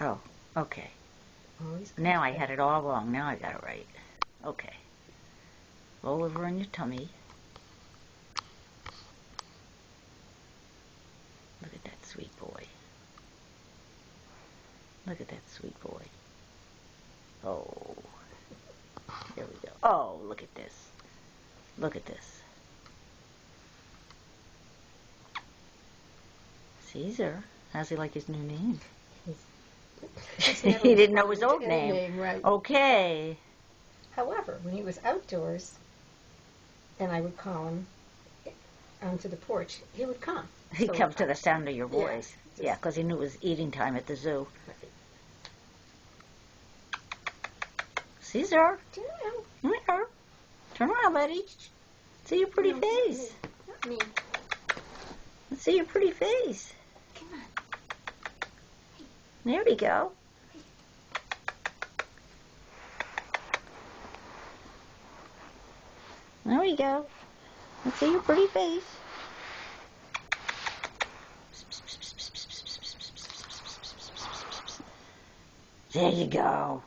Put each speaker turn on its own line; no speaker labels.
Oh, okay.
Always
Now I had it all wrong. Now I got it right. Okay. Roll over on your tummy. Look at that sweet boy. Look at that sweet boy. Oh. There we go. Oh, look at this. Look at this. Caesar. How's he like his new name? He didn't know his old name.
Right.
Okay.
However, when he was outdoors, and I would call him onto the porch, he would come.
He'd come to the sound of your
Yeah,
voice. Yeah, because he knew it was eating time at the zoo.
Right.
Caesar.
Meow.
Come here. Turn around, buddy. See your pretty
No,
face.
Not me.
Let's see your pretty face.
Come on.
There we go. There we go. Let's see your pretty face. There you go.